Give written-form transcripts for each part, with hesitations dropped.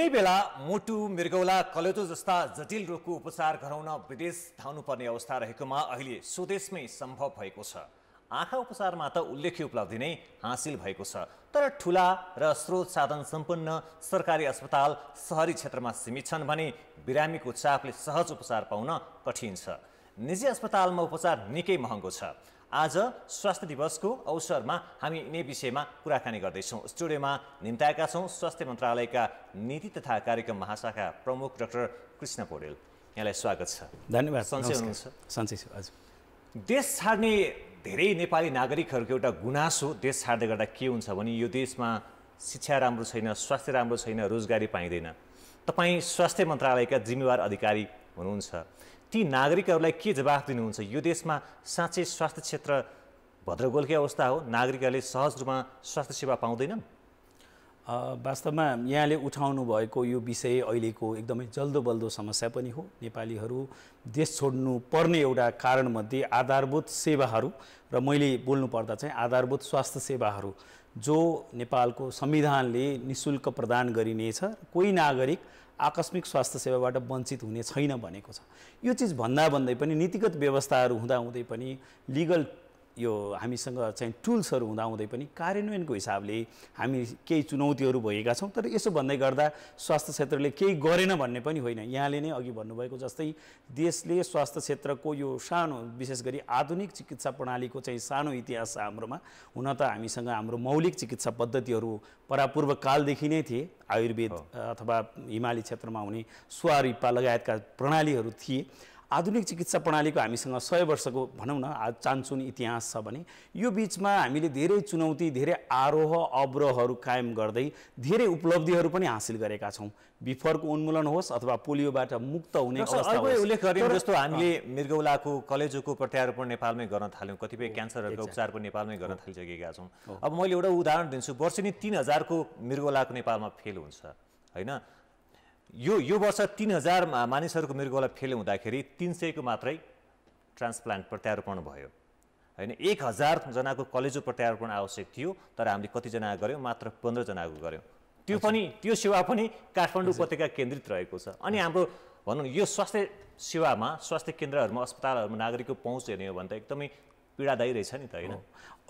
कुनै बेला मुटु मृगौला कलेजो जस्ता जटिल रोगको उपचार गराउन विदेश धाउनुपर्ने अवस्था रहेकोमा अहिले स्वदेशमै सम्भव भएको छ। आँखा उपचारमा त उल्लेख्य उपलब्धि नै हासिल भएको छ, तर ठूला र स्रोत साधन सम्पन्न सरकारी अस्पताल शहरी क्षेत्रमा सीमित छन् भने बिरामीको चापले सहज उपचार पाउन कठिन छ। निजी अस्पतालमा उपचार निकै महँगो छ। आज स्वास्थ्य दिवसको अवसरमा हामी यिनै विषयमा कुराकानी गर्दैछौँ। स्टुडियोमा निम्ताएका छौँ स्वास्थ्य मन्त्रालयका नीति तथा कार्यक्रम महाशाखा प्रमुख डाक्टर कृष्ण पौडेल। यहाँलाई स्वागत छ। धन्यवाद। सन्चै हुनुहुन्छ? सन्चै छु। हजुर, देश छाड्ने धेरै नेपाली नागरिकहरूको एउटा गुनासो देश छाड्दै गर्दा के हुन्छ भने यो देशमा शिक्षा राम्रो छैन, स्वास्थ्य राम्रो छैन, रोजगारी पाइँदैन। तपाईँ स्वास्थ्य मन्त्रालयका जिम्मेवार अधिकारी हुनुहुन्छ, ती नागरिकहरूलाई के जवाफ दिनुहुन्छ? यो देशमा साँच्चै स्वास्थ्य क्षेत्र भद्रगोलकै अवस्था हो? नागरिकहरूले सहज रूपमा स्वास्थ्य सेवा पाउँदैनन्? वास्तवमा यहाँले उठाउनु भएको यो विषय अहिलेको एकदमै जल्दो बल्दो समस्या पनि हो। नेपालीहरू देश छोड्नु पर्ने एउटा कारणमध्ये आधारभूत सेवाहरू, र मैले बोल्नुपर्दा चाहिँ आधारभूत स्वास्थ्य सेवाहरू जो नेपालको संविधानले निःशुल्क प्रदान गरिनेछ, कोही नागरिक आकस्मिक स्वास्थ्य सेवाबाट वञ्चित हुने छैन भनेको छ। यो चिज भन्दै पनि नीतिगत व्यवस्थाहरू हुँदाहुँदै पनि लिगल यो हामीसँग चाहिँ टुल्सहरू हुँदाहुँदै पनि कार्यान्वयनको हिसाबले हामी केही चुनौतीहरू भएका छौँ। तर यसो भन्दै गर्दा स्वास्थ्य क्षेत्रले केही गरेन भन्ने पनि होइन। यहाँले नै अघि भन्नुभएको जस्तै देशले स्वास्थ्य क्षेत्रको यो सानो, विशेष गरी आधुनिक चिकित्सा प्रणालीको चाहिँ सानो इतिहास छ हाम्रोमा। हुन त हामीसँग हाम्रो मौलिक चिकित्सा पद्धतिहरू परापूर्व कालदेखि नै थिए। आयुर्वेद अथवा हिमाली क्षेत्रमा हुने स्वारिपा लगायतका प्रणालीहरू थिए। आधुनिक चिकित्सा प्रणालीको हामीसँग 100 वर्षको भनौँ न चान्चुन इतिहास छ भने यो बिचमा हामीले धेरै चुनौती, धेरै आरोह अवरोहहरू कायम गर्दै धेरै उपलब्धिहरू पनि हासिल गरेका छौँ। बिफरको उन्मूलन होस् अथवा पोलियोबाट मुक्त हुने अवस्था होस्। उल्लेख गरियो जस्तो हामीले मृगौलाको कलेजोको प्रत्यारोपण नेपालमै गर्न थाल्यौँ, कतिपय क्यान्सरहरूको उपचार पनि नेपालमै गर्न थालिसकेका छौँ। अब मैले एउटा उदाहरण दिन्छु। वर्षेनी 3000 को मृगौलाको नेपालमा फेल हुन्छ होइन। यो वर्ष 3000 मानिसहरूको मृगौला फेल हुँदाखेरि 300 को मात्रै ट्रान्सप्लान्ट प्रत्यारोपण भयो होइन। 1000 जनाको कलेजो प्रत्यारोपण आवश्यक थियो, तर हामीले कतिजना गऱ्यौँ? मात्र 15 जनाको गऱ्यौँ। त्यो सेवा पनि काठमाडौँ उपत्यका केन्द्रित रहेको छ। अनि हाम्रो भनौँ यो स्वास्थ्य सेवामा, स्वास्थ्य केन्द्रहरूमा, अस्पतालहरूमा नागरिकको पहुँच हेर्ने हो भने त एकदमै पीडादायी रहेछ नि त होइन?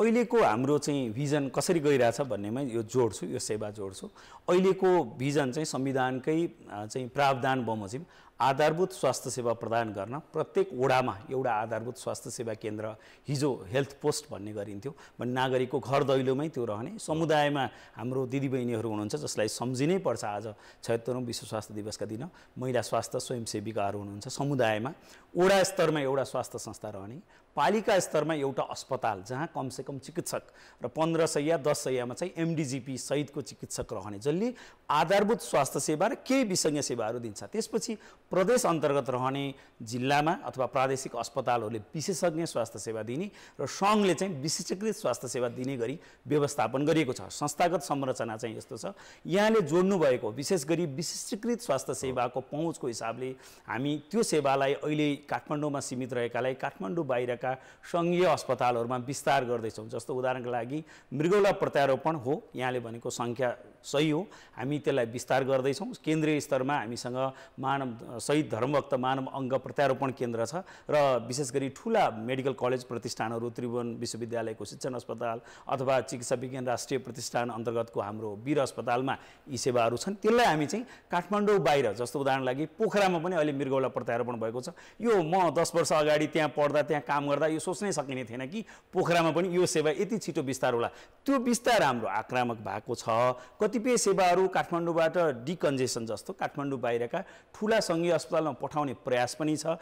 अहिलेको हाम्रो चाहिँ भिजन कसरी गइरहेछ भन्नेमा यो जोड्छु, यो सेवा जोड्छु। अहिलेको भिजन चाहिँ संविधानकै चाहिँ प्रावधान बमोजिम आधारभूत स्वास्थ्य सेवा प्रदान गर्न प्रत्येक वडामा एउटा आधारभूत स्वास्थ्य सेवा केन्द्र, हिजो हेल्थ पोस्ट भन्ने गरिन्थ्यो, भने नागरिकको घर दैलोमै त्यो रहने। समुदायमा हाम्रो दिदीबहिनीहरू हुनुहुन्छ जसलाई सम्झिनै पर्छ। आज 76औं विश्व स्वास्थ्य दिवसका दिन महिला स्वास्थ्य स्वयंसेविकाहरू हुनुहुन्छ। समुदायमा वडा स्तरमा एउटा स्वास्थ्य संस्था रहने, पालिका स्तरमा एउटा अस्पताल जहाँ कमसेकम चिकित्सक र 15 सय 10 सयमा चाहिँ एमडिजिपी सहितको चिकित्सक रहने, जसले आधारभूत स्वास्थ्य सेवा र केही विसङ्गय सेवाहरू दिन्छ। त्यसपछि प्रदेश अन्तर्गत रहने जिल्लामा अथवा प्रादेशिक अस्पतालहरूले विशेषज्ञ स्वास्थ्य सेवा दिने र सङ्घले चाहिँ विशिष्टीकृत स्वास्थ्य सेवा दिने गरी व्यवस्थापन गरिएको छ। संस्थागत संरचना चाहिँ यस्तो छ। यहाँले जोड्नु भएको विशेष गरी विशिष्टीकृत स्वास्थ्य सेवाको पहुँचको हिसाबले हामी त्यो सेवालाई अहिले काठमाडौँमा सीमित रहेकालाई काठमाडौँ बाहिरका सङ्घीय अस्पतालहरूमा विस्तार गर्दैछौँ। जस्तो उदाहरणको लागि मृगौला प्रत्यारोपण हो, यहाँले भनेको सङ्ख्या सही हो, हामी त्यसलाई विस्तार गर्दैछौँ। केन्द्रीय स्तरमा हामीसँग मानव शहीद धर्मभक्त मानव अङ्ग प्रत्यारोपण केन्द्र छ र विशेष गरी ठुला मेडिकल कलेज प्रतिष्ठानहरू, त्रिभुवन विश्वविद्यालयको शिक्षण अस्पताल अथवा चिकित्सा विज्ञान राष्ट्रिय प्रतिष्ठान अन्तर्गतको हाम्रो वीर अस्पतालमा यी सेवाहरू छन्। त्यसलाई हामी चाहिँ काठमाडौँ बाहिर, जस्तो उदाहरण लागि पोखरामा पनि अहिले मृगौला प्रत्यारोपण भएको छ। यो म 10 वर्ष अगाडि त्यहाँ पढ्दा, त्यहाँ काम गर्दा यो सोच्नै सकिने थिएन कि पोखरामा पनि यो सेवा यति छिटो विस्तार होला। त्यो विस्तार हाम्रो आक्रामक भएको छ। कतिपय सेवाहरू काठमाडौँबाट डिकन्जेसन जस्तो काठमाडौँ बाहिरका ठुला सङ्घीय अस्पतालमा पठाउने प्रयास पनि छ।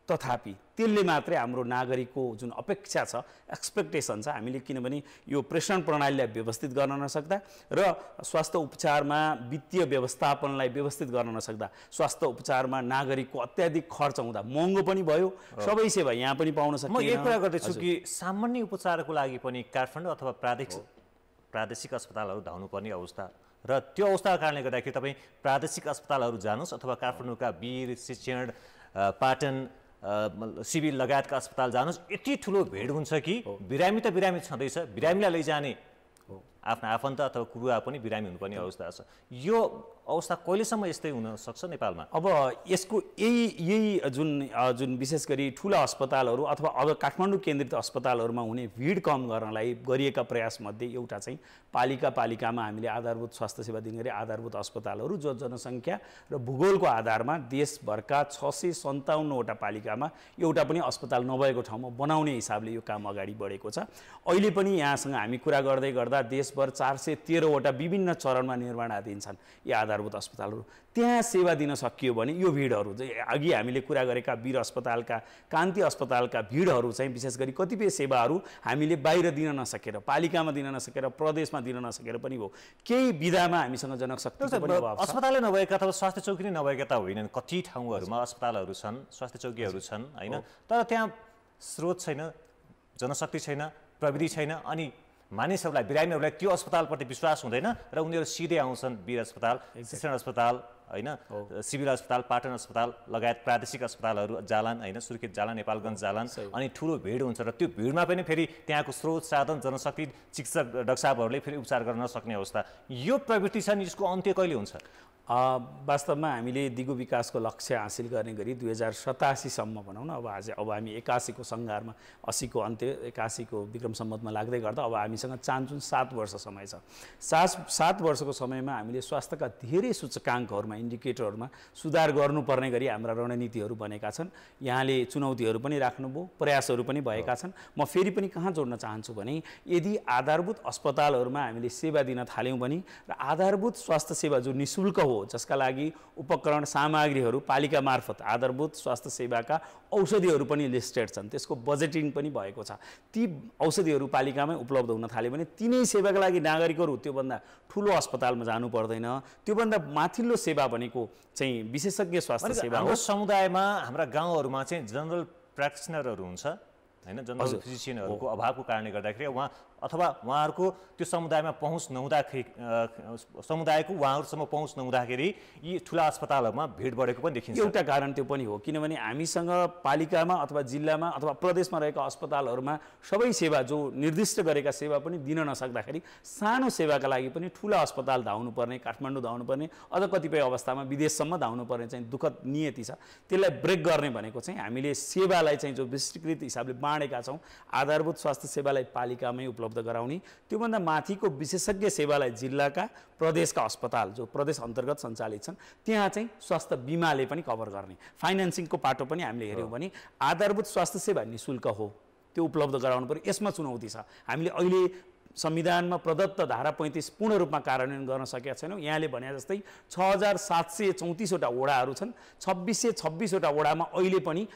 तथापि त्यसले मात्रै हाम्रो नागरिकको जुन अपेक्षा छ, एक्सपेक्टेसन छ, हामीले किनभने यो प्रेषण प्रणालीलाई व्यवस्थित गर्न नसक्दा र स्वास्थ्य उपचारमा वित्तीय व्यवस्थापनलाई व्यवस्थित गर्न नसक्दा स्वास्थ्य उपचारमा नागरिकको अत्याधिक खर्च हुँदा महँगो पनि भयो। सबै सेवा यहाँ पनि पाउन सकिन्छ। म एक कुरा गर्दैछु कि सामान्य उपचारको लागि पनि काठमाडौँ अथवा प्रादेशिक अस्पतालहरू धाउनुपर्ने अवस्था, र त्यो अवस्थाको कारणले गर्दाखेरि तपाईँ प्रादेशिक अस्पतालहरू जानुहोस् अथवा काठमाडौँका वीर, शिक्षण, पाटन, सिभिल लगायतका अस्पताल जानुहोस्, यति ठुलो भिड हुन्छ कि बिरामी त बिरामी छँदैछ, बिरामीलाई लैजाने आफ्ना आफन्त अथवा कुरुवा पनि बिरामी हुनुपर्ने अवस्था छ। यो अवस्था कहिलेसम्म यस्तै हुन सक्छ नेपालमा? अब यसको यही जुन विशेष गरी ठुला अस्पतालहरू अथवा अब काठमाडौँ केन्द्रित अस्पतालहरूमा हुने भिड कम गर्नलाई गरिएका प्रयासमध्ये एउटा चाहिँ पालिकामा हामीले आधारभूत स्वास्थ्य सेवा दिने गरी आधारभूत अस्पतालहरू जो जनसङ्ख्या र भूगोलको आधारमा देशभरका 657वटा पालिकामा एउटा पनि अस्पताल नभएको ठाउँमा बनाउने हिसाबले यो काम अगाडि बढेको छ। अहिले पनि यहाँसँग हामी कुरा गर्दै गर्दा देशभर 413वटा विभिन्न चरणमा निर्माणाधीन छन् यी आधारभूत अस्पतालहरू। त्यहाँ सेवा दिन सकियो भने यो भिडहरू अघि हामीले कुरा गरेका वीर अस्पतालका कान्ति अस्पतालका भिडहरू चाहिँ विशेष गरी कतिपय सेवाहरू हामीले बाहिर दिन नसकेर पालिकामा दिन नसकेर प्रदेशमा दिन नसकेर पनि हो केही विधामा हामीसँग जनशक्तिको पनि अभाव छ। अस्पतालै नभएका अथवा स्वास्थ्य चौकी नै नभएका त होइनन्, कति ठाउँहरूमा अस्पतालहरू छन्, स्वास्थ्य चौकीहरू छन् हैन, तर त्यहाँ स्रोत छैन, जनशक्ति छैन, प्रविधि छैन, अनि मानिसहरूलाई बिरामीहरूलाई त्यो अस्पतालप्रति विश्वास हुँदैन र उनीहरू सिधै आउँछन् वीर अस्पताल, शिक्षण अस्पताल हैन, सिभिल अस्पताल, पाटन अस्पताल लगायत प्रादेशिक अस्पतालहरू जालान हैन, सुर्खेत जालान, नेपालगञ्ज जालान, अनि ठुलो भिड हुन्छ र त्यो भिडमा पनि फेरि त्यहाँको स्रोत साधन जनशक्ति चिकित्सक डाक्टर साहबहरूले फेरि उपचार गर्न नसक्ने अवस्था। यो प्रवृत्ति छ नि, यसको अन्त्य कहिले हुन्छ? वास्तवमा हामीले दिगो विकासको लक्ष्य हासिल गर्ने गरी 2087सम्म भनौँ न, अब हामी 81को सङ्घारमा 80को अन्त्य 81को विक्रम सम्वतमा लाग्दै गर्दा अब हामीसँग चान्चुन 7 वर्ष समय छ। 7 वर्षको समयमा हामीले स्वास्थ्यका धेरै सूचकाङ्कहरूमा इन्डिकेटरहरूमा सुधार गर्नुपर्ने गरी हाम्रा रणनीतिहरू बनेका छन्। यहाँले चुनौतीहरू पनि राख्नुभयो, प्रयासहरू पनि भएका छन्। म फेरि पनि कहाँ जोड्न चाहन्छु भने यदि आधारभूत अस्पतालहरूमा हामीले सेवा दिन थाल्यौँ भने र आधारभूत स्वास्थ्य सेवा जो निःशुल्क हो जसका लागि उपकरण सामग्रीहरू पालिका मार्फत आधारभूत स्वास्थ्य सेवाका औषधिहरू पनि लिस्टेड छन्, त्यसको बजेटिङ पनि भएको छ। ती औषधिहरू पालिकामै उपलब्ध हुन थाल्यो भने तिनै सेवाका लागि नागरिकहरू त्योभन्दा ठुलो अस्पतालमा जानु पर्दैन। त्योभन्दा माथिल्लो सेवा भनेको चाहिँ विशेषज्ञ स्वास्थ्य सेवा हो। हाम्रो समुदायमा हाम्रा गाउँहरूमा चाहिँ जनरल प्र्याक्टिसनरहरू हुन्छ हैन, जनरल फिजिसियनहरूको अभावको कारणले गर्दाखेरि उहाँहरूको त्यो समुदायमा पहुँच नहुँदाखेरि समुदायको उहाँहरूसम्म पहुँच नहुँदाखेरि यी ठुला अस्पतालहरूमा भिड बढेको पनि देखिन्छ। एउटा कारण त्यो पनि हो, किनभने हामीसँग पालिकामा अथवा जिल्लामा अथवा प्रदेशमा रहेका अस्पतालहरूमा सबै सेवा जो निर्दिष्ट गरेका सेवा पनि दिन नसक्दाखेरि सानो सेवाका लागि पनि ठुला अस्पताल धाउनुपर्ने, काठमाडौँ धाउनुपर्ने, अझ कतिपय अवस्थामा विदेशसम्म धाउनुपर्ने चाहिँ दुःखद नियति छ। त्यसलाई ब्रेक गर्ने भनेको चाहिँ हामीले सेवालाई चाहिँ जो विस्तृत हिसाबले बाँडेका छौँ, आधारभूत स्वास्थ्य सेवालाई पालिकामै उपलब्ध गराउने, त्योभन्दा माथिको विशेषज्ञ सेवालाई जिल्लाका प्रदेशका अस्पताल जो प्रदेश अन्तर्गत सञ्चालित छन् त्यहाँ चाहिँ स्वास्थ्य बिमाले पनि कभर गर्ने, फाइनेन्सिङको पाटो पनि हामीले हेऱ्यौँ भने आधारभूत स्वास्थ्य सेवा निःशुल्क हो, त्यो उपलब्ध गराउनु पर्यो। यसमा चुनौती छ, हामीले अहिले संविधानमा प्रदत्त धारा 35 पूर्ण रूपमा कार्यान्वयन गर्न सकेका छैनौँ। यहाँले भने जस्तै 6734वटा वडाहरू छन्, 2626वटा वडामा अहिले पनि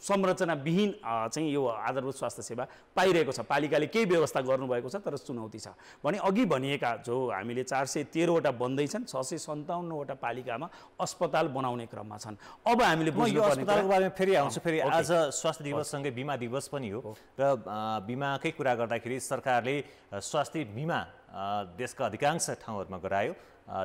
संरचनाविहीन चाहिँ यो आधारभूत स्वास्थ्य सेवा पाइरहेको छ। पालिकाले केही व्यवस्था गर्नुभएको छ तर चुनौती छ भने अघि भनिएका जो हामीले 413वटा बन्दैछन्, 657वटा पालिकामा अस्पताल बनाउने क्रममा छन्। अब हामीले बुझ्नुपर्ने अस्पतालको बारेमा फेरि आउँछु। फेरि आज स्वास्थ्य दिवससँगै बिमा दिवस पनि हो र बिमाकै कुरा गर्दाखेरि सरकारले स्वास्थ्य बिमा देशका अधिकांश ठाउँहरूमा गरायो,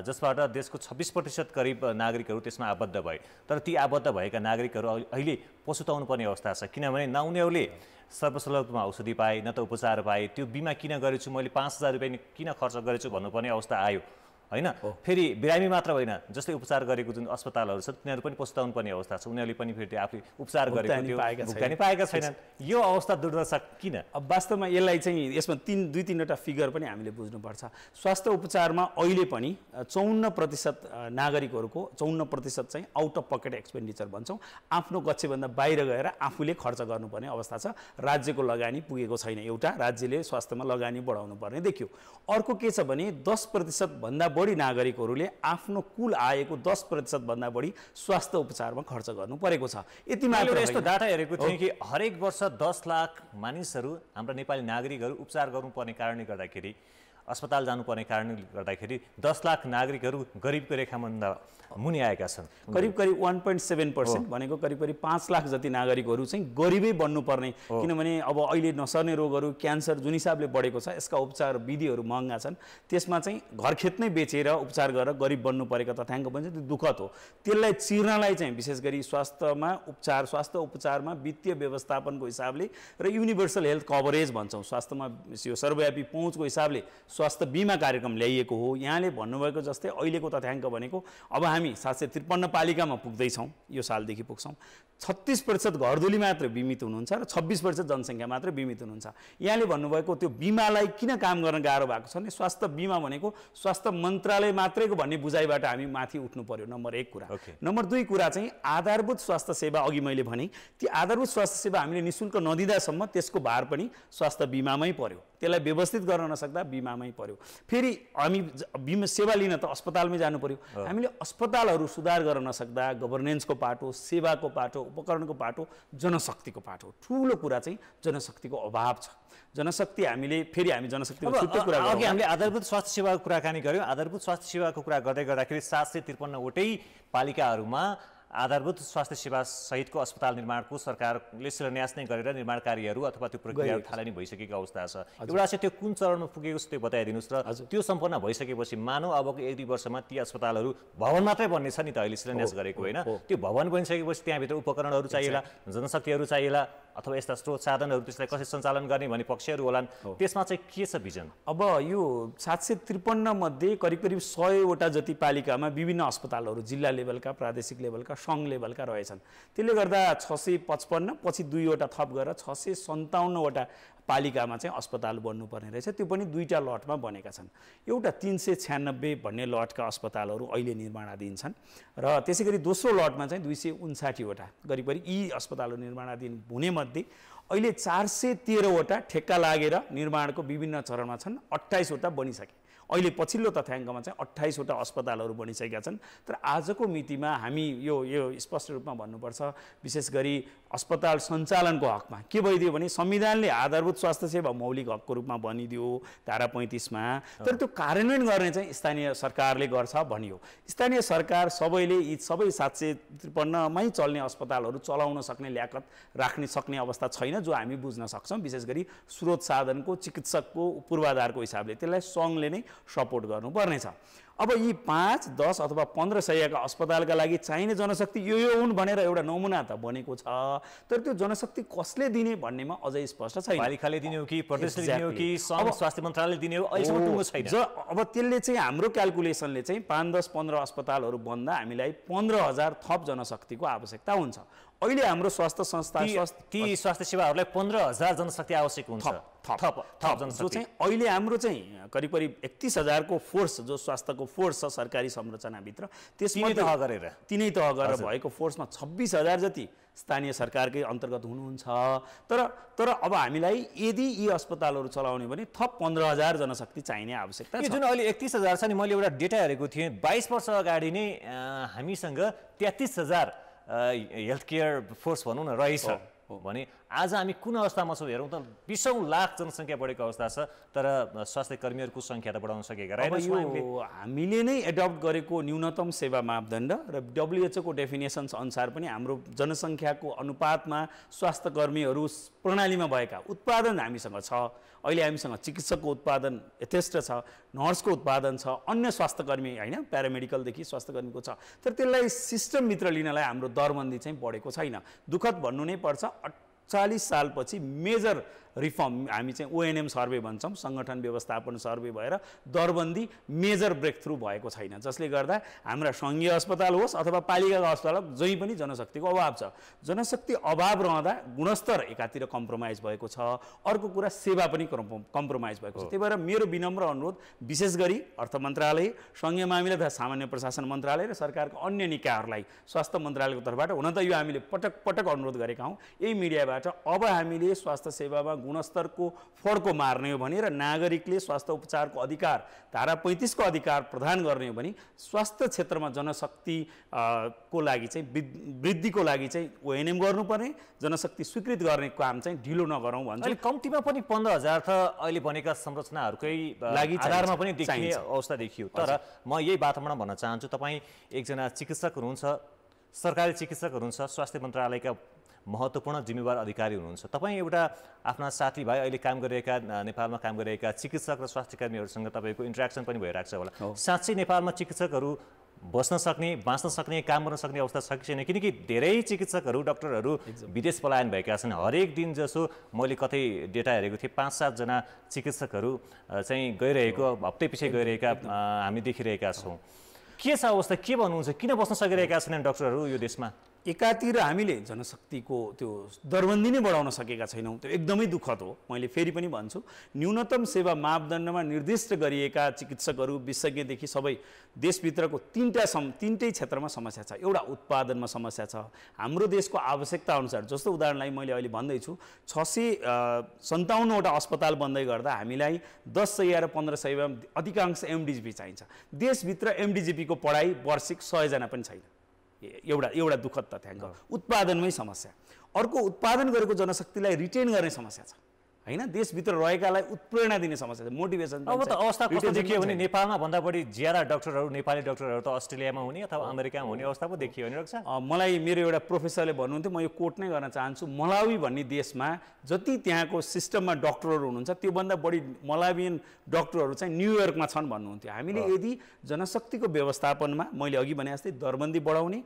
जसबाट देशको 26% करिब नागरिकहरू त्यसमा आबद्ध भए। तर ती आबद्ध भएका नागरिकहरू अहिले पछुताउनु पर्ने अवस्था छ, किनभने न उनीहरूले सर्वसुलभमा औषधि पाए न त उपचार पाए। त्यो बिमा किन गरेछु, मैले 5000 रुपियाँ किन खर्च गरेछु भन्नुपर्ने अवस्था आयो हैन। फेरि बिरामी मात्र होइन, जसले उपचार गरेको जुन अस्पतालहरू छ तिनीहरू पनि पछुताउनु पर्ने अवस्था छ। उनीहरूले पनि फेरि आफूले उपचार गरेको त्यो भुक्तानी पाएका छैनन्। यो अवस्था दुर्दशा किन? अब वास्तवमा यसलाई चाहिँ यसमा 2-3वटा फिगर पनि हामीले बुझ्नुपर्छ। स्वास्थ्य उपचारमा अहिले पनि 54% नागरिकहरूको 54% चाहिँ आउट अफ पकेट एक्सपेन्डिचर भन्छौँ, आफ्नो गच्छेभन्दा बाहिर गएर आफूले खर्च गर्नुपर्ने अवस्था छ। राज्यको लगानी पुगेको छैन, एउटा राज्यले स्वास्थ्यमा लगानी बढाउनु पर्ने देखियो। अर्को के छ भने 10% भन्दा बढी नागरिकहरूले आफ्नो कुल आयको 10% भन्दा बढी स्वास्थ्य उपचारमा खर्च गर्नु परेको छ। यति मात्र यस्तो डाटा हेरेको थिएँ कि हरेक वर्ष 10 लाख मानिसहरू हाम्रा नेपाली नागरिकहरू उपचार गर्नुपर्ने कारणले गर्दाखेरि, अस्पताल जानुपर्ने कारणले गर्दाखेरि 10 लाख नागरिकहरू गरिबको रेखाभन्दा मुनि आएका छन्। करिब 1.7% भनेको करिब 5 लाख जति नागरिकहरू चाहिँ गरिबै बन्नुपर्ने, किनभने अब अहिले नसर्ने रोगहरू, क्यान्सर जुन हिसाबले बढेको छ यसका उपचार विधिहरू महँगा छन्। त्यसमा चाहिँ घरखेत नै बेचेर उपचार गरेर गरिब बन्नु परेका तथ्याङ्क पनि त्यो दुःखद हो। त्यसलाई चिर्नलाई चाहिँ विशेष गरी स्वास्थ्य उपचारमा वित्तीय व्यवस्थापनको हिसाबले र युनिभर्सल हेल्थ कभरेज भन्छौँ, स्वास्थ्यमा यो सर्वव्यापी पहुँचको हिसाबले स्वास्थ्य बिमा कार्यक्रम ल्याइएको हो। यहाँले भन्नुभएको जस्तै अहिलेको तथ्याङ्क भनेको अब हामी 753 पालिकामा पुग्दैछौँ, यो सालदेखि पुग्छौँ। 36% घरधुली मात्र बिमित हुनुहुन्छ र 26% जनसङ्ख्या मात्र बिमित हुनुहुन्छ। यहाँले भन्नुभएको त्यो बिमालाई किन काम गर्न गाह्रो भएको छ भने स्वास्थ्य बिमा भनेको स्वास्थ्य मन्त्रालय मात्रैको भन्ने बुझाइबाट हामी माथि उठ्नु पर्यो, नम्बर 1 कुरा। नम्बर 2 कुरा चाहिँ आधारभूत स्वास्थ्य सेवा, अघि मैले भने ती आधारभूत स्वास्थ्य सेवा हामीले निःशुल्क नदिँदासम्म त्यसको भार पनि स्वास्थ्य बिमामै पर्यो, त्यसलाई व्यवस्थित गर्न नसक्दा बिमामै पर्यो। फेरि हामी बिमा सेवा लिन त अस्पतालमै जानु पर्यो, हामीले अस्पतालहरू सुधार गर्न नसक्दा गभर्नेन्सको पाटो, सेवाको पाटो, उपकरणको पाटो, जनशक्तिको पाटो। ठुलो कुरा चाहिँ जनशक्तिको अभाव छ। जनशक्ति हामी जनशक्तिको छुट्टै कुरा गर्छौँ। अघि हामीले आधारभूत स्वास्थ्य सेवाको कुराकानी गऱ्यौँ। आधारभूत स्वास्थ्य सेवाको कुरा गर्दै गर्दाखेरि 753 वटै पालिकाहरूमा आधारभूत स्वास्थ्य सेवा सहितको अस्पताल निर्माणको सरकारले शिलान्यास नै गरेर निर्माण कार्यहरू अथवा त्यो प्रक्रियाहरू थालनी भइसकेको अवस्था छ। एउटा चाहिँ त्यो कुन चरणमा पुगेको छ त्यो बताइदिनुहोस् र त्यो सम्पन्न भइसकेपछि मानौ अबको 1-2 वर्षमा ती अस्पतालहरू भवन मात्रै बन्ने छ नि त, अहिले शिलान्यास गरेको होइन, त्यो भवन बनिसकेपछि त्यहाँभित्र उपकरणहरू चाहिएला, जनशक्तिहरू चाहिएला अथवा यस्ता स्रोत साधनहरू त्यसलाई कसरी सञ्चालन गर्ने भन्ने पक्षहरू होलान्, त्यसमा चाहिँ के छ भिजन? अब यो 753 मध्ये करिब 100 वटा जति पालिकामा विभिन्न अस्पतालहरू जिल्ला लेभलका, प्रादेशिक लेभलका, सङ्घ लेभलका रहेछन्। त्यसले गर्दा 655 पछि 2 वटा थप गरेर 657 वटा पालिकामा चाहिँ अस्पताल बन्नुपर्ने रहेछ। त्यो पनि 2टा लटमा बनेका छन्। एउटा 396 भन्ने लटका अस्पतालहरू अहिले निर्माणाधीन छन् र त्यसै गरी दोस्रो लटमा चाहिँ 259 वटा करिब यी अस्पतालहरू निर्माणाधीन हुनेमध्ये अहिले 413 वटा ठेक्का लागेर निर्माणको विभिन्न चरणमा छन्। 28 वटा बनिसके। अहिले पछिल्लो तथ्याङ्कमा चाहिँ 28 वटा अस्पतालहरू बनिसकेका छन्। तर आजको मितिमा हामी यो स्पष्ट रूपमा भन्नुपर्छ, विशेष गरी अस्पताल सञ्चालनको हकमा के भइदियो भने संविधानले आधारभूत स्वास्थ्य सेवा मौलिक हकको रूपमा भनिदियो धारा 35 मा, तर त्यो कार्यान्वयन गर्ने चाहिँ स्थानीय सरकारले गर्छ भनियो। स्थानीय सरकार सबैले यी सबै 753 मै चल्ने अस्पतालहरू चलाउन सक्ने ल्याकत राख्ने सक्ने अवस्था छैन, जो हामी बुझ्न सक्छौँ। विशेष गरी स्रोत साधनको, चिकित्सकको पूर्वाधारको हिसाबले त्यसलाई सङ्घले नै सपोर्ट गर्नुपर्नेछ। अब यी 5, 10 अथवा 15 सयका अस्पतालका लागि चाहिने जनशक्ति यो हुन् भनेर एउटा नमुना त बनेको छ, तर त्यो जनशक्ति कसले दिने भन्नेमा अझै स्पष्ट छैन। पालिकाले दिने हो कि प्रदेशले दिने हो कि सङ्घ स्वास्थ्य मन्त्रालयले दिने हो, अहिलेसम्म टुङ्गो छैन। अब त्यसले चाहिँ हाम्रो क्याल्कुलेसनले चाहिँ 5, 10, 15 अस्पतालहरू बन्दा हामीलाई 15,000 थप जनशक्तिको आवश्यकता हुन्छ। अहिले हाम्रो स्वास्थ्य संस्था ती स्वास्थ्य सेवाहरूलाई 15,000 जनशक्ति आवश्यक हुन्छ, थप जो चाहिँ अहिले हाम्रो चाहिँ करिब 31,000 को फोर्स, जो स्वास्थ्यको फोर्स छ सरकारी संरचनाभित्र, त्यसमा तिनै तह गरेर भएको फोर्समा 26,000 जति स्थानीय सरकारकै अन्तर्गत हुनुहुन्छ। तर अब हामीलाई यदि यी अस्पतालहरू चलाउने भने थप 15,000 जनशक्ति चाहिने आवश्यकता छ। जुन अहिले 31,000 छ नि, मैले एउटा डेटा हेरेको थिएँ, 22 वर्ष अगाडि नै हामीसँग 33,000 हेल्थ केयर फोर्स भनौँ न रहेछ भने आज हामी कुन अवस्थामा छौँ हेरौँ त। 20 लाख जनसङ्ख्या बढेको अवस्था छ, तर स्वास्थ्य कर्मीहरूको सङ्ख्या त बढाउन सकेका रहेनौँ। हामीले नै एडप्ट गरेको न्यूनतम सेवा मापदण्ड र WHO को डेफिनेसन्स अनुसार पनि हाम्रो जनसङ्ख्याको अनुपातमा स्वास्थ्य कर्मीहरू प्रणालीमा भएका उत्पादन हामीसँग छ। अहिले हामीसँग चिकित्सकको उत्पादन यथेष्ट छ, नर्सको उत्पादन छ, अन्य स्वास्थ्य कर्मी होइन प्यारामेडिकलदेखि स्वास्थ्य कर्मीको छ, तर त्यसलाई सिस्टमभित्र लिनलाई हाम्रो दरबन्दी चाहिँ बढेको छैन। दुःखद भन्नु नै पर्छ, 40 सालपछि मेजर रिफर्म हामी चाहिँ ONM सर्वे भन्छौँ, सङ्गठन व्यवस्थापन सर्वे भएर दरबन्दी मेजर ब्रेक थ्रु भएको छैन, जसले गर्दा हाम्रा सङ्घीय अस्पताल होस् अथवा पालिकाका अस्पताल जहीँ पनि जनशक्तिको अभाव छ। जनशक्ति अभाव रहँदा गुणस्तर एकातिर कम्प्रोमाइज भएको छ, अर्को कुरा सेवा पनि कम्प्रोमाइज भएको छ। त्यही भएर मेरो विनम्र अनुरोध, विशेष गरी अर्थ मन्त्रालय, सङ्घीय मामिला तथा सामान्य प्रशासन मन्त्रालय र सरकारको अन्य निकायहरूलाई स्वास्थ्य मन्त्रालयको तर्फबाट, हुन त यो हामीले पटक अनुरोध गरेका हौँ यही मिडियाबाट, अब हामीले स्वास्थ्य सेवामा गुणस्तरको फड्को मार्ने हो भने र नागरिकले स्वास्थ्य उपचारको अधिकार धारा 35 को अधिकार प्रदान गर्ने हो भने स्वास्थ्य क्षेत्रमा जनशक्ति को लागि चाहिँ वृद्धिको लागि चाहिँ ONM गर्नुपर्ने, जनशक्ति स्वीकृत गर्ने काम चाहिँ ढिलो नगरौँ भन्छ। अहिले कम्तीमा पनि 15,000 त अहिले बनेका संरचनाहरूकै लागि आधारमा पनि देखिने अवस्था देखियो। तर म यही वातावरण भन्न चाहन्छु, तपाईँ एकजना चिकित्सक हुनुहुन्छ, सरकारी चिकित्सक हुनुहुन्छ, स्वास्थ्य मन्त्रालयका महत्त्वपूर्ण जिम्मेवार अधिकारी हुनुहुन्छ। तपाईँ एउटा आफ्ना साथीभाइ अहिले काम गरिरहेका, नेपालमा काम गरिरहेका चिकित्सक र स्वास्थ्य कर्मीहरूसँग तपाईँको इन्ट्रेक्सन पनि भइरहेको छ होला। साँच्चै नेपालमा चिकित्सकहरू बस्न सक्ने बाँच्न सक्ने काम गर्न सक्ने अवस्था छ कि छैन किनकि धेरै चिकित्सकहरू डाक्टरहरू विदेश पलायन भएका छन् हरेक दिन जसो मैले कतै डेटा हेरेको थिएँ 5-7 जना चिकित्सकहरू चाहिँ गइरहेको हप्तै पछि गइरहेका हामी देखिरहेका छौँ के छ अवस्था के भन्नुहुन्छ किन बस्न सकिरहेका छैनन् डाक्टरहरू यो देशमा एकातिर हामीले जनशक्तिको त्यो दरबन्दी नै बढाउन सकेका छैनौँ त्यो एकदमै दुःखद हो मैले फेरि पनि भन्छु न्यूनतम सेवा मापदण्डमा निर्दिष्ट गरिएका चिकित्सकहरू विशेषज्ञदेखि सबै देशभित्रको तीनटै क्षेत्रमा समस्या छ एउटा उत्पादनमा समस्या छ हाम्रो देशको आवश्यकता अनुसार जस्तो उदाहरणलाई मैले अहिले भन्दैछु 657 वटा अस्पताल बन्दै गर्दा हामीलाई 10,000 र 15,000 अधिकांश एमडिजिपी चाहिन्छ देशभित्र एमडिजिपीको पढाइ वार्षिक 100 जना पनि छैन एउटा दुःखद तथ्याङ्क उत्पादनमै समस्या अर्को उत्पादन गरेको जनशक्तिलाई रिटेन गर्ने समस्या छ हैन देशभित्र रहेकालाई उत्प्रेरणा दिने समस्या छ मोटिभेसन अब त अवस्था कस्तो देखियो भने नेपालमा भन्दा बढी ज्यादा डाक्टरहरू नेपाली डाक्टरहरू त अस्ट्रेलियामा हुने अथवा अमेरिकामा हुने अवस्था पो देखियो भने रक्षा मलाई मेरो एउटा प्रोफेसरले भन्नुहुन्थ्यो म यो कोट नै गर्न चाहन्छु मलावी भन्ने देशमा जति त्यहाँको सिस्टममा डाक्टरहरू हुनुहुन्छ त्योभन्दा बढी मलावियन डाक्टरहरू चाहिँ न्युयोर्कमा छन् भन्नुहुन्थ्यो हामीले यदि जनशक्तिको व्यवस्थापनमा मैले अघि भने जस्तै दरबन्दी बढाउने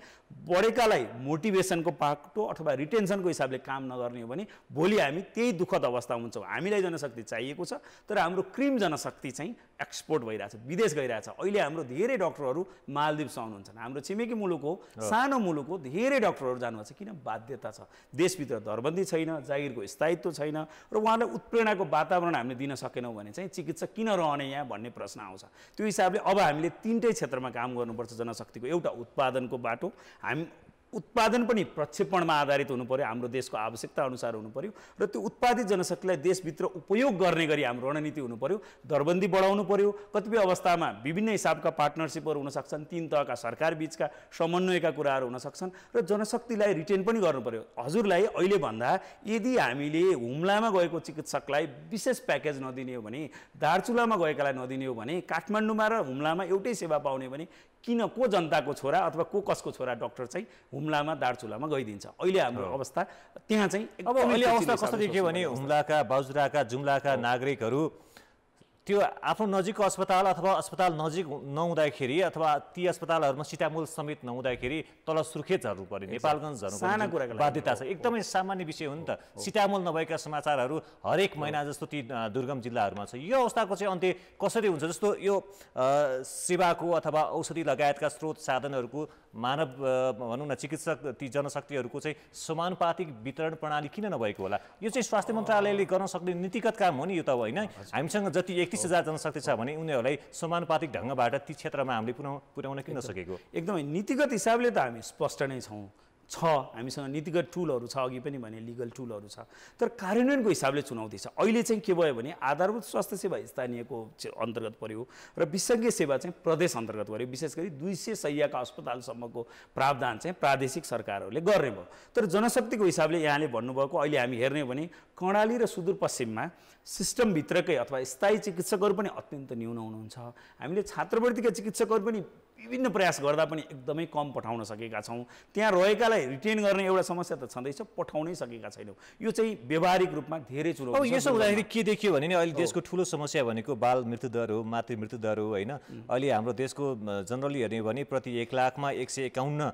बढेकालाई मोटिभेसनको पाटो अथवा रिटेन्सनको हिसाबले काम नगर्ने हो भने भोलि हामी त्यही दुःखद अवस्था हुन्छौँ हामीलाई जनशक्ति चाहिएको छ तर हाम्रो क्रिम जनशक्ति चाहिँ एक्सपोर्ट भइरहेछ विदेश गइरहेछ अहिले हाम्रो धेरै डाक्टरहरू मालदिप्स आउनुहुन्छ हाम्रो छिमेकी मुलुक हो सानो मुलुक हो धेरै डाक्टरहरू जानुहुन्छ किन बाध्यता छ देशभित्र दरबन्दी छैन जागिरको स्थायित्व छैन र उहाँलाई उत्प्रेरणाको वातावरण हामीले दिन सकेनौँ भने चाहिँ चिकित्सक किन रहने यहाँ भन्ने प्रश्न आउँछ त्यो हिसाबले अब हामीले तीनटै क्षेत्रमा काम गर्नुपर्छ जनशक्तिको एउटा उत्पादनको बाटो हामी उत्पादन पनि प्रक्षेपणमा आधारित हुनु पर्यो हाम्रो देशको आवश्यकता अनुसार हुनु पर्यो र त्यो उत्पादित जनशक्तिलाई देशभित्र उपयोग गर्ने गरी हाम्रो रणनीति हुनु पर्यो दरबन्दी बढाउनु पर्यो कतिपय अवस्थामा विभिन्न हिसाबका पार्टनरसिपहरू हुन सक्छन् तीन तहका सरकार बीचका समन्वयका कुराहरू हुन सक्छन् र जनशक्तिलाई रिटेन पनि गर्नु पर्यो हजुरलाई अहिले भन्दा यदि हामीले हुम्लामा गएको चिकित्सकलाई विशेष प्याकेज नदिने हो भने दार्चुलामा गएकालाई नदिने हो भने काठमाडौँमा र हुम्लामा एउटै सेवा पाउने भने किन को जनताको छोरा अथवा को कसको छोरा डाक्टर चाहिँ हुम्लामा दार्चुलामा गइदिन्छ अहिले हाम्रो अवस्था त्यहाँ चाहिँ अब अहिले अवस्था कस्तो देखियो भने हुम्लाका बाजुराका जुम्लाका नागरिकहरू त्यो आफ्नो नजिकको अस्पताल अथवा अस्पताल नजिक नहुँदाखेरि अथवा ती अस्पतालहरूमा सिटामोल समेत नहुँदाखेरि तल सुर्खेत झर्नु पर्यो नेपालगञ्ज झर्नु पर्यो बाध्यता छ एकदमै सामान्य विषय हो नि त सिटामोल नभएका समाचारहरू हरेक महिना जस्तो ती दुर्गम जिल्लाहरूमा छ यो अवस्थाको चाहिँ अन्त्य कसरी हुन्छ जस्तो यो सेवाको अथवा औषधि लगायतका स्रोत साधनहरूको मानव भनौँ न चिकित्सक ती जनशक्तिहरूको चाहिँ समानुपातिक वितरण प्रणाली किन नभएको होला यो चाहिँ स्वास्थ्य मन्त्रालयले गर्न सक्ने नीतिगत काम हो नि यो त होइन हामीसँग जति 31,000 जनशक्ति छ भने उनीहरूलाई समानुपातिक ढङ्गबाट ती क्षेत्रमा हामीले पुर्याउन किन नसकेको एकदमै नीतिगत हिसाबले त हामी स्पष्ट नै छौँ हामीसँग नीतिगत टुलहरू छ अघि पनि भने लिगल टुलहरू छ तर कार्यान्वयनको हिसाबले चुनौती छ अहिले चाहिँ के भयो भने आधारभूत स्वास्थ्य सेवा स्थानीयको अन्तर्गत पर्यो र विशेषज्ञ सेवा चाहिँ प्रदेश अन्तर्गत पर्यो विशेष गरी 200 शय्याका अस्पतालसम्मको प्रावधान चाहिँ प्रादेशिक सरकारहरूले गर्ने भयो तर जनशक्तिको हिसाबले यहाँले भन्नुभएको अहिले हामी हेर्ने हो भने कर्णाली र सुदूरपश्चिममा सिस्टमभित्रकै अथवा स्थायी चिकित्सकहरू पनि अत्यन्त न्यून हुनुहुन्छ हामीले छात्रवृत्तिका चिकित्सकहरू पनि विभिन्न प्रयास गर्दा पनि एकदमै कम पठाउन सकेका छौँ त्यहाँ रहेकालाई रिटेन गर्ने एउटा समस्या त छँदैछ पठाउनै सकेका छैनौँ यो चाहिँ व्यावहारिक रूपमा धेरै चुनौती अब यसो हुँदाखेरि के देखियो भने नि अहिले देशको ठुलो समस्या भनेको बाल मृत्युदर हो मातृ मृत्युदर हो होइन अहिले हाम्रो देशको जनरली हेर्ने भने प्रति 1 लाखमा 151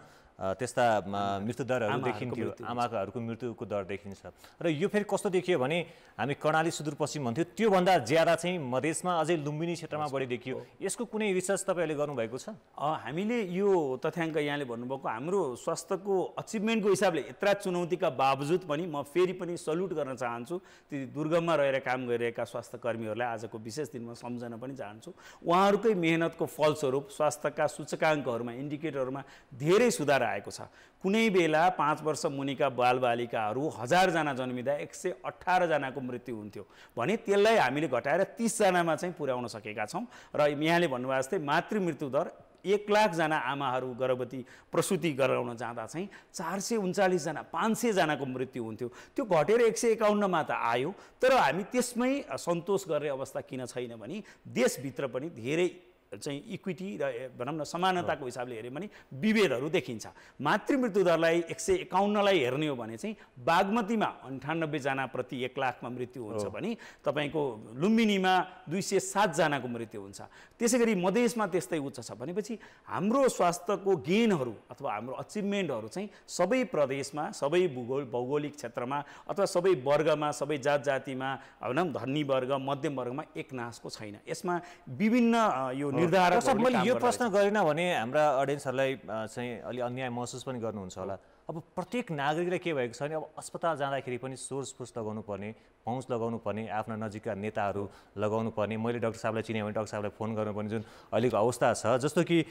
त्यस्ता मृत्युदरहरू देखिन्थ्यो आमाहरूको मृत्युको दर देखिन्छ र यो फेरि कस्तो देखियो भने हामी कर्णाली सुदूरपश्चिम भन्थ्यो त्योभन्दा ज्यादा चाहिँ मधेसमा अझै लुम्बिनी क्षेत्रमा बढी देखियो यसको कुनै रिसर्च तपाईँहरूले गर्नुभएको छ हामीले यो तथ्याङ्क यहाँले भन्नुभएको हाम्रो स्वास्थ्यको अचिभमेन्टको हिसाबले यत्रा चुनौतीका बावजुद पनि म फेरि पनि सल्युट गर्न चाहन्छु ती दुर्गममा रहेर काम गरिरहेका स्वास्थ्य कर्मीहरूलाई आजको विशेष दिनमा सम्झन पनि चाहन्छु उहाँहरूकै मेहनतको फलस्वरूप स्वास्थ्यका सूचकाङ्कहरूमा इन्डिकेटरहरूमा धेरै सुधार आएको छ कुनै बेला 5 वर्ष मुनिका बालबालिकाहरू 1000 जना जन्मिँदा 118 जनाको मृत्यु हुन्थ्यो भने त्यसलाई हामीले घटाएर 30 जनामा चाहिँ पुर्याउन सकेका छौँ र यहाँले भन्नुभएको जस्तै मातृ मृत्यु दर 1 लाख जना आमाहरू गर्भवती प्रसुति गराउन जाँदा चाहिँ 439 जना 500 जनाको मृत्यु हुन्थ्यो त्यो घटेर 151 मा त आयो तर हामी त्यसमै सन्तोष गर्ने अवस्था किन छैन भने देशभित्र पनि धेरै चाहिँ इक्विटी र भनौँ न समानताको हिसाबले हेऱ्यो भने विभेदहरू देखिन्छ। मातृमृत्यु दरलाई 151लाई हेर्ने हो भने चाहिँ बागमतीमा 98 जना प्रति 1 लाखमा मृत्यु हुन्छ भने तपाईँको लुम्बिनीमा 207 जनाको मृत्यु हुन्छ। त्यसै गरी मधेसमा त्यस्तै उच्च छ भनेपछि हाम्रो स्वास्थ्यको गेनहरू अथवा हाम्रो अचिभमेन्टहरू चाहिँ सबै प्रदेशमा, सबै भौगोलिक क्षेत्रमा अथवा सबै वर्गमा, सबै जात जातिमा भनौँ धनी वर्ग, मध्यम वर्गमा एक नासको छैन। यसमा विभिन्न यो निर्धारक मैले यो प्रश्न गरिनँ भने हाम्रा अडियन्सहरूलाई चाहिँ अलि अन्याय महसुस पनि गर्नुहुन्छ होला। अब प्रत्येक नागरिकलाई के भएको छ भने अब अस्पताल जाँदाखेरि पनि सोर्सफुस लगाउनु पर्ने, पहुँच लगाउनु पर्ने, आफ्ना नजिकका नेताहरू लगाउनु पर्ने, मैले डाक्टर साहबलाई चिने भने डाक्टर साहबलाई फोन गर्नुपर्ने जुन अहिलेको अवस्था छ। जस्तो कि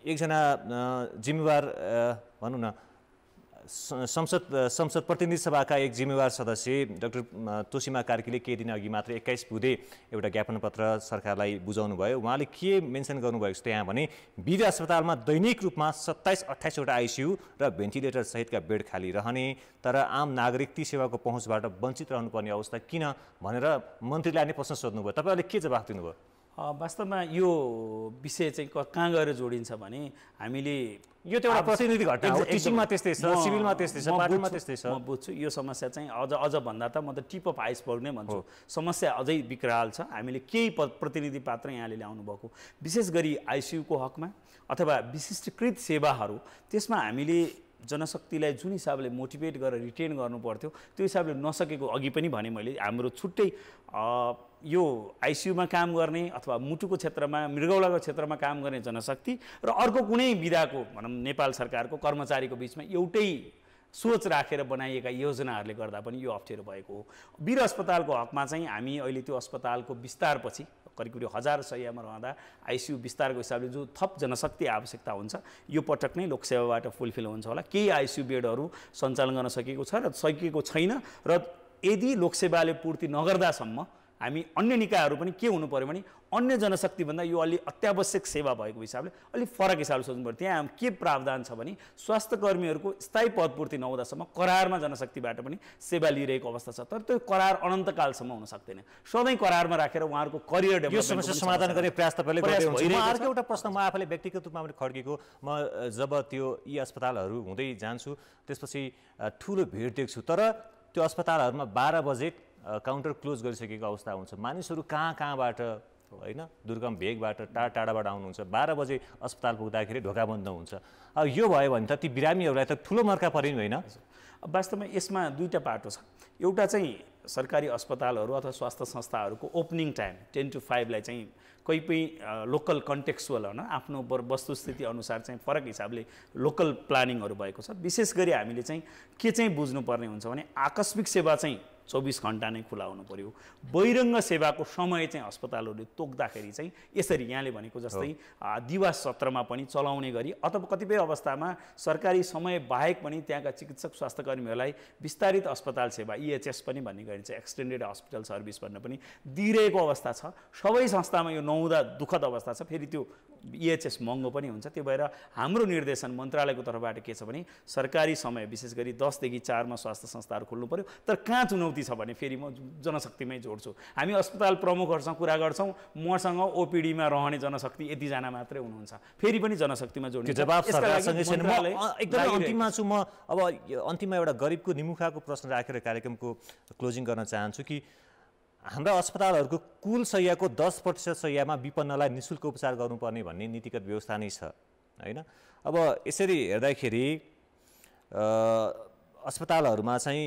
एकजना जिम्मेवार भनौँ न संसद प्रतिनिधि सभाका एक जिम्मेवार सदस्य डाक्टर तोसीमा कार्कीले केही दिन अघि मात्र 21 बुधे एउटा ज्ञापन पत्र सरकारलाई बुझाउनु भयो। उहाँले के मेन्सन गर्नुभएको छ त्यहाँ भने विधि अस्पतालमा दैनिक रूपमा 27-28 वटा आइसियु र भेन्टिलेटर सहितका बेड खाली रहने, तर आम नागरिक ती सेवाको पहुँचबाट वञ्चित रहनुपर्ने अवस्था किन भनेर मन्त्रीलाई नै प्रश्न सोध्नुभयो। तपाईँहरूले के जवाफ दिनुभयो? वास्तवमा यो विषय चाहिँ कहाँ गएर जोडिन्छ भने हामीले यो त एउटा प्रतिनिधि घटना हो। टिचिङमा त्यस्तै छ, सिभिलमा त्यस्तै छ, पार्टीमा त्यस्तै छ। म बुझ्छु यो समस्या चाहिँ अझ भन्दा त म त टिप अफ आइसबर्ग नै भन्छु। समस्या अझै विकराल छ। हामीले केही प्रतिनिधि पात्र यहाँले ल्याउनु भएको, विशेष गरी आइसियुको हकमा अथवा विशिष्टकृत सेवाहरू, त्यसमा हामीले जनशक्तिलाई जुन हिसाबले मोटिभेट गरेर रिटेन गर्नु पर्थ्यो त्यो हिसाबले नसकेको अघि पनि भने मैले। हाम्रो छुट्टै यो आइसियुमा काम गर्ने अथवा मुटुको क्षेत्रमा, मृगौलाको क्षेत्रमा काम गर्ने जनशक्ति र अर्को कुनै विधाको भनौँ नेपाल सरकारको कर्मचारीको बिचमा एउटै सोच राखेर बनाइएका योजनाहरूले गर्दा पनि यो अप्ठ्यारो भएको हो। वीर अस्पतालको हकमा चाहिँ हामी अहिले त्यो अस्पतालको विस्तारपछि करिब 1000 शय्यामा रहँदा आइसियु विस्तारको हिसाबले जो थप जनशक्ति आवश्यकता हुन्छ यो पटक नै लोकसेवाबाट फुलफिल हुन्छ होला। केही आइसियु बेडहरू सञ्चालन गर्न सकिएको छ र सकिएको छैन, र यदि लोकसेवाले पूर्ति नगर्दासम्म हामी अन्य निकायहरू पनि के हुनु पर्यो भने अन्य जनशक्तिभन्दा यो अलि अत्यावश्यक सेवा भएको हिसाबले अलिक फरक हिसाबले सोच्नु पर्यो। त्यहाँ के प्रावधान छ भने स्वास्थ्य कर्मीहरूको स्थायी पदपूर्ति नहुँदासम्म करारमा जनशक्तिबाट पनि सेवा लिइरहेको अवस्था छ, तर त्यो करार अनन्तकालसम्म हुन सक्दैन। सधैँ करारमा राखेर उहाँहरूको करियर डेभलपमेन्ट, यो समस्या समाधान गर्ने प्रयास तपाईँले गर्दै हुनुहुन्छ। अर्को एउटा प्रश्न म आफैले व्यक्तिगत रूपमा पनि खड्केको, म जब त्यो यी अस्पतालहरू हुँदै जान्छु त्यसपछि ठुलो भिड देख्छु, तर त्यो अस्पतालहरूमा 12 बजे काउन्टर क्लोज गरिसकेको अवस्था हुन्छ। मानिसहरू कहाँबाट होइन दुर्गम भेगबाट टाढाबाट आउनुहुन्छ, 12 बजे अस्पताल पुग्दाखेरि ढोका बन्द हुन्छ। अब यो भयो भने त ती बिरामीहरूलाई त ठुलो मर्का पर्यो नि होइन? वास्तवमा यसमा दुईटा पाटो छ। एउटा चाहिँ सरकारी अस्पतालहरू अथवा स्वास्थ्य संस्थाहरूको ओपनिङ टाइम 10 to 5 लाई चाहिँ कहीँ लोकल कन्टेक्सुअल होइन आफ्नो वस्तुस्थिति अनुसार चाहिँ फरक हिसाबले लोकल प्लानिङहरू भएको छ। विशेष गरी हामीले चाहिँ के चाहिँ बुझ्नुपर्ने हुन्छ भने आकस्मिक सेवा चाहिँ 24 घण्टा नै खुला हुनु पर्यो। बहिरङ्ग सेवाको समय चाहिँ अस्पतालहरूले तोक्दाखेरि चाहिँ यसरी यहाँले भनेको जस्तै दिवस सत्रमा पनि चलाउने गरी अथवा कतिपय अवस्थामा सरकारी समय बाहेक पनि त्यहाँका चिकित्सक स्वास्थ्य कर्मीहरूलाई विस्तारित अस्पताल सेवा EHS पनि भन्ने गरिन्छ, एक्सटेन्डेड हस्पिटल सर्भिस भन्न पनि दिइरहेको अवस्था छ। सबै संस्थामा यो नहुँदा दुःखद अवस्था छ। फेरि त्यो EHS महँगो पनि हुन्छ। त्यो भएर हाम्रो निर्देशन मन्त्रालयको तर्फबाट के छ भने सरकारी समय विशेष गरी 10 देखि 4 मा स्वास्थ्य संस्थाहरू खोल्नु पर्यो। तर कहाँ चुनौती छ भने फेरि म जनशक्तिमै जोड्छु। हामी अस्पताल प्रमुखहरूसँग कुरा गर्छौँ, मसँग ओपिडीमा रहने जनशक्ति यतिजना मात्रै हुनुहुन्छ, फेरि पनि जनशक्तिमा जोड्ने जवाब सरकारसँगै छैन। म एकदमै अन्तिममा छु। म अब अन्तिममा एउटा गरिबको निमुखाको प्रश्न राखेर कार्यक्रमको क्लोजिङ गर्न चाहन्छु कि हाम्रा अस्पतालहरूको कुल शय्याको 10% शय्यामा विपन्नलाई निःशुल्क उपचार गर्नुपर्ने भन्ने नीतिगत व्यवस्था नै छ होइन? अब यसरी हेर्दाखेरि अस्पतालहरूमा चाहिँ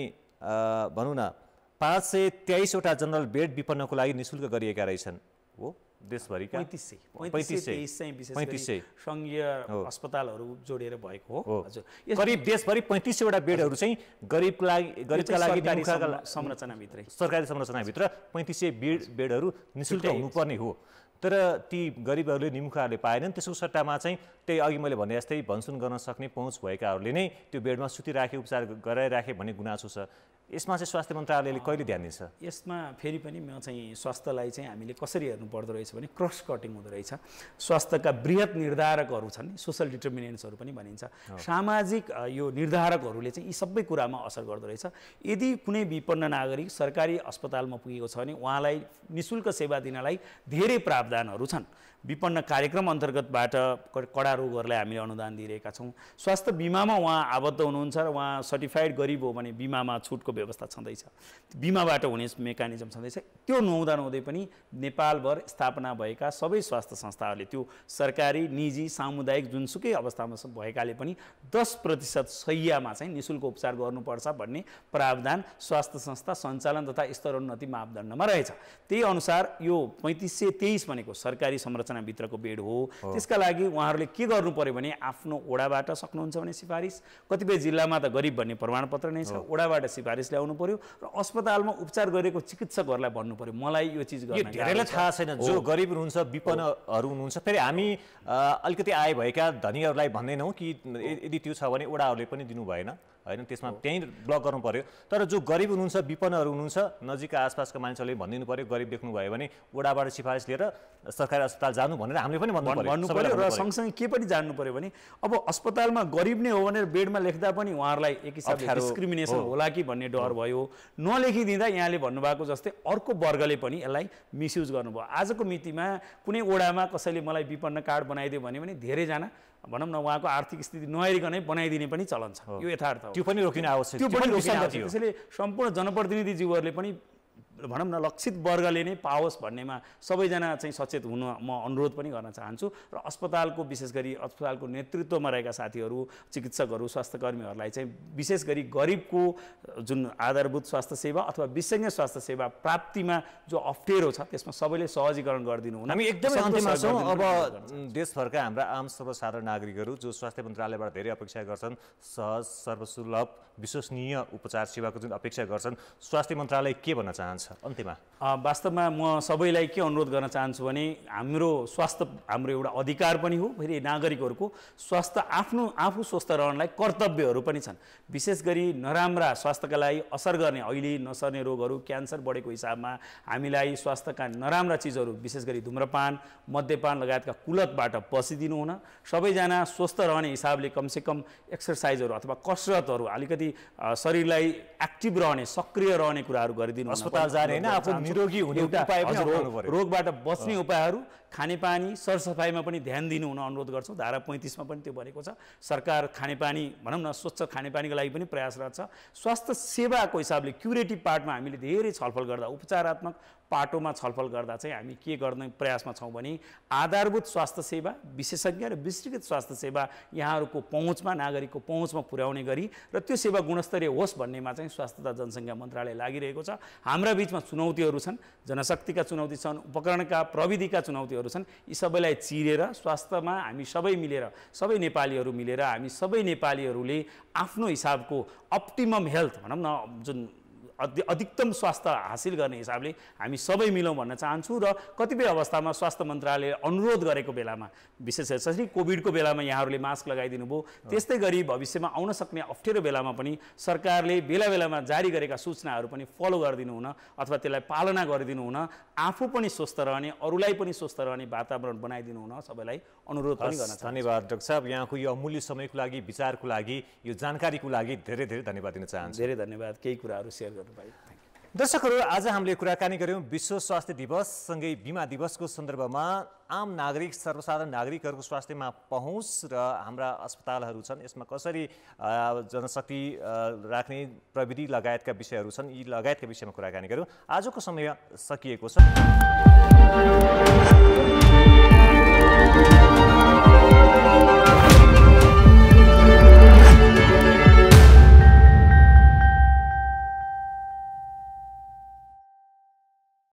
भनौँ न 523 वटा जनरल बेड विपन्नको लागि निःशुल्क गरिएका रहेछन् हो देशभरिका। 3500 सङ्घीय अस्पतालहरू जोडेर भएको हो। हजुर, करिब देशभरि 3500 वटा बेडहरू चाहिँ गरिबका लागि संरचनाभित्रै, सरकारी संरचनाभित्र 3500 बेडहरू निःशुल्क हुनुपर्ने हो। तर ती गरिबहरूले निमुखाहरूले पाएनन्। त्यसको सट्टामा चाहिँ त्यही अघि मैले भने जस्तै भनसुन गर्न सक्ने पहुँच भएकाहरूले नै त्यो बेडमा सुतिराखे, उपचार गराइराखे भन्ने गुनासो छ। यसमा चाहिँ स्वास्थ्य मन्त्रालयले कहिले ध्यान दिन्छ? यसमा फेरि पनि म चाहिँ स्वास्थ्यलाई चाहिँ हामीले कसरी हेर्नु पर्दो रहेछ भने क्रस कटिङ हुँदो रहेछ। स्वास्थ्यका बृहत निर्धारकहरू छन्, सोसल डिटर्मिनेन्ट्सहरू पनि भनिन्छ। सामाजिक यो निर्धारकहरूले चाहिँ यी सबै कुरामा असर गर्दो रहेछ। यदि कुनै विपन्न नागरिक सरकारी अस्पतालमा पुगेको छ भने उहाँलाई निःशुल्क सेवा दिनलाई धेरै प्रावधान प्रावधानहरू छन्। विपन्न कार्यक्रम अन्तर्गतबाट कडा रोगहरूलाई हामीले अनुदान दिइरहेका छौँ। स्वास्थ्य बिमामा उहाँ आबद्ध हुनुहुन्छ र उहाँ सर्टिफाइड गरिब हो भने बिमामा छुटको व्यवस्था छँदैछ, बिमाबाट हुने मेकानिजम छँदैछ। त्यो नहुँदा नहुँदै पनि नेपालभर स्थापना भएका सबै स्वास्थ्य संस्थाहरूले, त्यो सरकारी निजी सामुदायिक जुनसुकै अवस्थामा भएकाले पनि 10% शैय्यामा चाहिँ निःशुल्क उपचार गर्नुपर्छ भन्ने प्रावधान स्वास्थ्य संस्था सञ्चालन तथा स्तरोन्नति मापदण्डमा रहेछ। त्यही अनुसार यो 3523 भनेको सरकारी संरचनाभित्रको बेड हो। त्यसका लागि उहाँहरूले के गर्नु पर्यो भने आफ्नो ओडाबाट सक्नुहुन्छ भने सिफारिस, कतिपय जिल्लामा त गरिब भन्ने प्रमाणपत्र नै छ, ओडाबाट सिफारिस ल्याउनु पर्यो र अस्पतालमा उपचार गरेको चिकित्सकहरूलाई भन्नु पर्यो मलाई यो चिज गर्न धेरैलाई थाहा छैन। जो गरिब हुनुहुन्छ, विपन्नहरू हुनुहुन्छ, फेरि हामी अलिकति आय भएका धनीहरूलाई भन्दैनौँ कि यदि त्यो छ भने ओडाहरूले पनि दिनु भएन होइन, त्यसमा त्यहीँ ब्लक गर्नु पर्यो। तर जो गरिब हुनुहुन्छ, विपन्नहरू हुनुहुन्छ, नजिकका आसपासका मान्छेहरूले भनिदिनु पर्यो, गरिब देख्नु भयो भने ओडाबाट सिफारिस लिएर सरकारी अस्पताल जानु भनेर हामीले पनि भन्नु पर्यो। र सँगसँगै के पनि जान्नु पर्यो भने अब अस्पतालमा गरिब नै हो भनेर बेडमा लेख्दा पनि उहाँहरूलाई एक हिसाबले डिस्क्रिमिनेसन होला कि भन्ने डर भयो। नलेखिदिँदा यहाँले भन्नुभएको जस्तै अर्को वर्गले पनि यसलाई मिसयुज गर्नुभयो। आजको मितिमा कुनै ओडामा कसैले मलाई विपन्न कार्ड बनाइदियो भने धेरैजना भनौँ न उहाँको आर्थिक स्थिति नहेरिकनै बनाइदिने पनि चलन छ। यो यथार्थ हो। त्यो पनि रोकिन आवश्यक, त्यो पनि रोकिन आवश्यक। त्यसैले सम्पूर्ण जनप्रतिनिधिज्यूहरूले पनि भनौँ न लक्षित वर्गले नै पाओस् भन्नेमा सबैजना चाहिँ सचेत हुन म अनुरोध पनि गर्न चाहन्छु। र अस्पतालको विशेष गरी अस्पतालको नेतृत्वमा रहेका साथीहरू, चिकित्सकहरू, स्वास्थ्यकर्मीहरूलाई चाहिँ विशेष गरी गरिबको जुन आधारभूत स्वास्थ्य सेवा अथवा विशेषज्ञ स्वास्थ्य सेवा प्राप्तिमा जो अप्ठ्यारो छ त्यसमा सबैले सहजीकरण गरिदिनु हुन। हामी एकदमै अन्तिममा छौँ। अब देशभरका हाम्रा आम सर्वसाधारण नागरिकहरू जो स्वास्थ्य मन्त्रालयबाट धेरै अपेक्षा गर्छन्, सहज, सर्वसुलभ, विश्वसनीय उपचार सेवाको जुन अपेक्षा गर्छन्, स्वास्थ्य मन्त्रालय के भन्न चाहन्छ अन्तिममा? वास्तवमा म सबैलाई के अनुरोध गर्न चाहन्छु भने हाम्रो स्वास्थ्य हाम्रो एउटा अधिकार पनि हो, फेरि नागरिकहरूको स्वास्थ्य आफू स्वस्थ रहनलाई कर्तव्यहरू पनि छन्। विशेष गरी नराम्रा स्वास्थ्यका लागि असर गर्ने अहिले नसर्ने रोगहरू, क्यान्सर बढेको हिसाबमा हामीलाई स्वास्थ्यका नराम्रा चिजहरू विशेष गरी धुम्रपान, मद्यपान लगायतका कुलतबाट बसिदिनु हुन, सबैजना स्वस्थ रहने हिसाबले कमसेकम एक्सर्साइजहरू अथवा कसरतहरू, अलिकति शरीरलाई एक्टिभ रहने, सक्रिय रहने कुराहरू गरिदिनु। अस्पताल जाने हैन, आफू निरोगी हुने उपाय पनि अपनाउनु पर्यो। रोगबाट बच्ने उपायहरू, खानेपानी, सरसफाइमा पनि ध्यान दिनु हुन अनुरोध गर्छौँ। धारा 35 मा पनि त्यो भनेको छ। सरकार खानेपानी भनौँ न स्वच्छ खानेपानीको लागि पनि प्रयासरत छ। स्वास्थ्य सेवाको हिसाबले क्युरेटिभ पार्टमा हामीले धेरै छलफल गर्दा, उपचारात्मक पाटोमा छलफल गर्दा चाहिँ हामी के गर्ने प्रयासमा छौँ भने आधारभूत स्वास्थ्य सेवा, विशेषज्ञ र विस्तृत स्वास्थ्य सेवा यहाँहरूको पहुँचमा, नागरिकको पहुँचमा पुर्याउने गरी र त्यो सेवा गुणस्तरीय होस् भन्नेमा चाहिँ स्वास्थ्य तथा जनसङ्ख्या मन्त्रालय लागिरहेको छ। हाम्रा बिचमा चुनौतीहरू छन्, जनशक्तिका चुनौती छन्, उपकरणका प्रविधिका चुनौतीहरू छन्। यी सबैलाई चिरेर स्वास्थ्यमा हामी सबै मिलेर, सबै नेपालीहरू मिलेर, हामी सबै नेपालीहरूले आफ्नो हिसाबको अप्टिमम हेल्थ भनौँ न, जुन अधिकतम स्वास्थ्य हासिल गर्ने हिसाबले हामी सबै मिलौँ भन्न चाहन्छु। र कतिपय अवस्थामा स्वास्थ्य मन्त्रालयले अनुरोध गरेको बेलामा, विशेष जसरी कोभिडको बेलामा यहाँहरूले मास्क लगाइदिनु भयो, त्यस्तै गरी भविष्यमा आउन सक्ने अप्ठ्यारो बेलामा पनि सरकारले बेला बेलामा जारी गरेका सूचनाहरू पनि फलो गरिदिनु हुन अथवा त्यसलाई पालना गरिदिनु हुन, आफू पनि स्वस्थ रहने, अरूलाई पनि स्वस्थ रहने वातावरण बनाइदिनु हुन सबैलाई अनुरोध पनि गर्न चाहन्छु। धन्यवाद डाक्टर साहब, यहाँको यो अमूल्य समयको लागि, विचारको लागि, यो जानकारीको लागि धेरै धेरै धन्यवाद दिन चाहन्छु। धेरै धन्यवाद केही कुराहरू सेयर गर्नु। दर्शकहरू, आज हामीले कुराकानी गऱ्यौँ विश्व स्वास्थ्य दिवससँगै बिमा दिवसको सन्दर्भमा आम नागरिक, सर्वसाधारण नागरिकहरूको स्वास्थ्यमा पहुँच र हाम्रा अस्पतालहरू छन्, यसमा कसरी जनशक्ति राख्ने प्रविधि लगायतका विषयहरू छन्, यी लगायतका विषयमा कुराकानी गऱ्यौँ। आजको समय सकिएको छ।